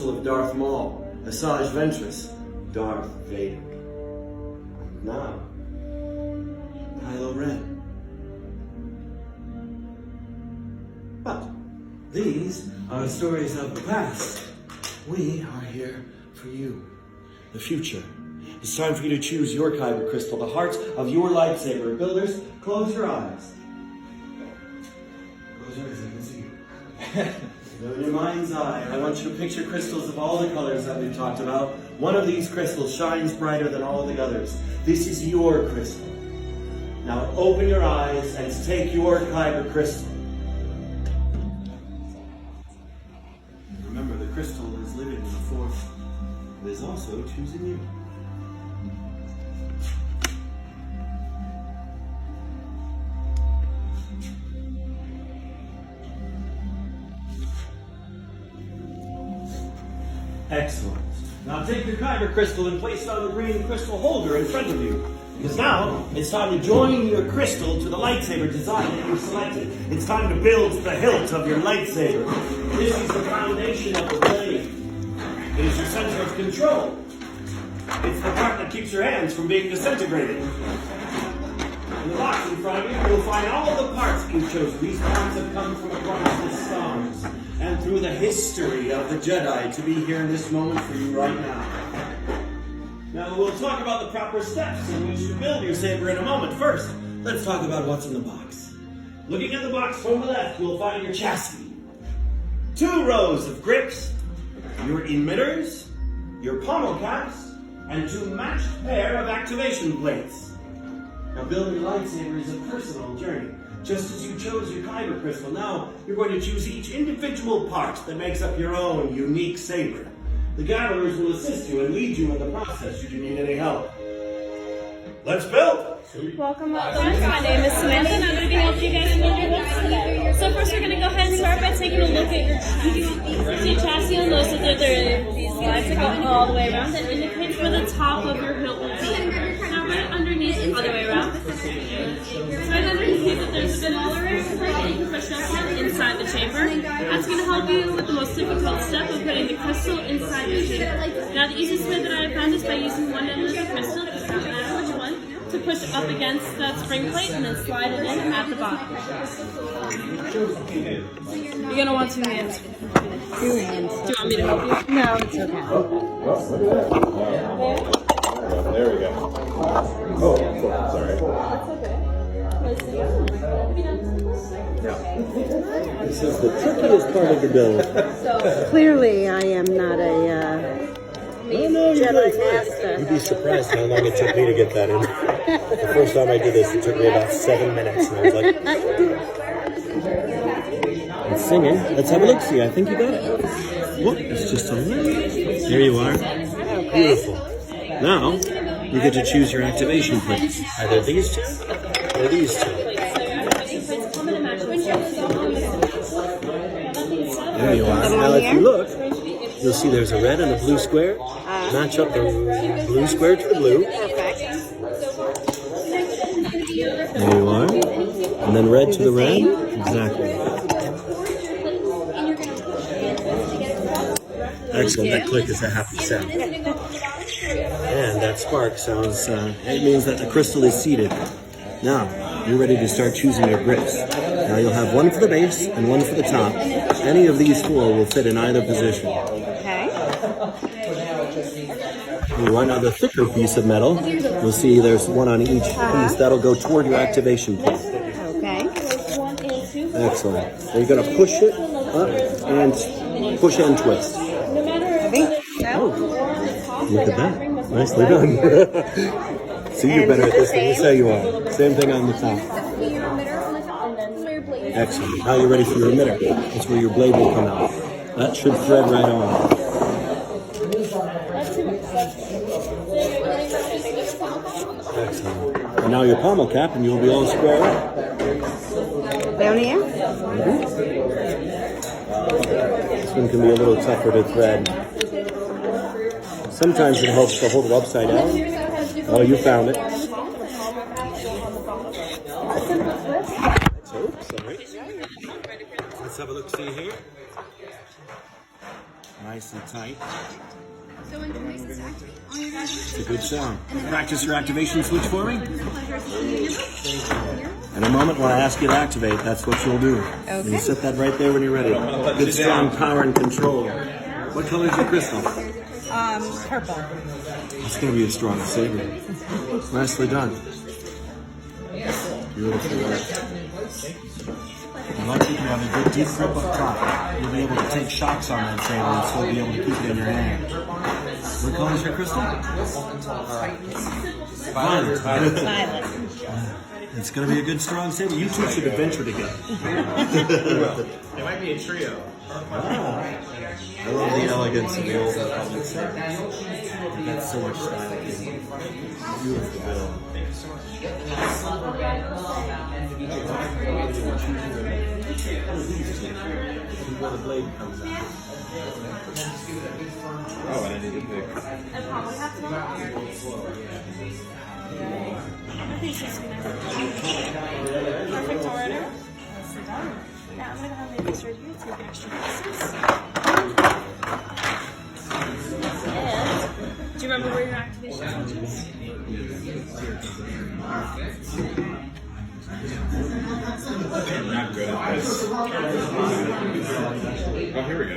of Darth Maul, Asajj Ventress, Darth Vader. Now, Kylo Ren. But these are stories of the past. We are here for you, the future. It's time for you to choose your kyber crystal, the heart of your lightsaber. Builders, close your eyes. Close your eyes, I can see you. Go in your mind's eye, I want you to picture crystals of all the colors that we've talked about. One of these crystals shines brighter than all of the others. This is your crystal. Now open your eyes and take your kyber crystal. Remember, the crystal is living in the force. It is also choosing you. Excellent. Now take your kyber crystal and place it on the green crystal holder in front of you. Because now, it's time to join your crystal to the lightsaber design that you selected. It's time to build the hilt of your lightsaber. This is the foundation of the blade. It is your center of control. It's the part that keeps your hands from being disintegrated. In the box in front of you, you'll find all the parts you've chosen. These parts have come from across the stars and through the history of the Jedi to be here in this moment for you right now. Now, we'll talk about the proper steps in which you build your saber in a moment. First, let's talk about what's in the box. Looking at the box from the left, you'll find your chassis. 2 rows of grips, your emitters, your pommel caps, and 2 matched pair of activation plates. Now, building a lightsaber is a personal journey. Just as you chose your kyber crystal, now you're going to choose each individual part that makes up your own unique saber. The gatherers will assist you and lead you in the process should you need any help. Let's build! Welcome, welcome. My name is Samantha and I'm going to be helping you guys build your hips today. So first we're going to go ahead and start by taking a look at your chassis. So your chassis, you'll notice that there are these lines that go all the way around that indicates where the top of your hilt will be. Now right underneath, other way around. Right underneath that there's a smaller plate that you can push up inside the chamber. That's going to help you with the most difficult step of putting the crystal inside the chamber. Now the easiest way that I have found is by using one end of the crystal, just not matter which one, to push up against that spring plate and then slide it in at the bottom. You're going to want 2 hands. 2 hands. Do you want me to help you? No, it's okay. Oh, look at that. There we go. Oh, sorry. This is the trickiest part of the build. Clearly, I am not a Jedi master. You'd be surprised how long it took me to get that in. The first time I did this, it took me about 7 minutes. And I was like, it's singing. Let's have a look. See, I think you got it. Whoop, it's just a little. There you are. Beautiful. Now, you get to choose your activation plates. Either these 2 or these 2. There you are. Now, if you look, you'll see there's a red and a blue square. Match up the blue square to the blue. There you are. And then red to the red. Exactly. Excellent. That click is a happy sound. And that spark sounds, it means that the crystal is seated. Now, you're ready to start choosing your grips. Now you'll have one for the base and one for the top. Any of these 4 will fit in either position. Okay. You want now the thicker piece of metal. You'll see there's one on each piece. That'll go toward your activation plate. Okay. Excellent. So you're going to push it up and push and twist. Oh, look at that. Nicely done. See, you're better at this than you say you are. Same thing on the top. Excellent. Now you're ready for your emitter. That's where your blade will come out. That should thread right on. Excellent. And now your pommel cap, and you'll be all square up. Down here? This one can be a little tougher to thread. Sometimes it helps to hold it upside down. Oh, you found it. Oops, sorry. Let's have a look, see here. nice and tight. So when place is activate on your guys' It's a good sound. Practice your activation switch for me. In a moment, when I ask you to activate, that's what you'll do. Okay. You set that right there when you're ready. Good, strong power and control. What color is your crystal? Purple. It's going to be a strong saber. Nicely done. Beautiful work. I like that you have a good deep grip up top. You'll be able to take shots on that saber and still be able to keep it in your hand. What color is your crystal? Violet. Violet. It's going to be a good, strong saber. You two should adventure together. It might be a trio. I love the elegance of the old public set. That's so much style. Beautiful build. Where the blade comes out. Oh, and I need to pick. I think she's gonna perfect order. Nicely done. Now I'm gonna go ahead and leave this right here. Take extra pieces. And do you remember where your activation switch is? I'm not good at this. Oh, here we go.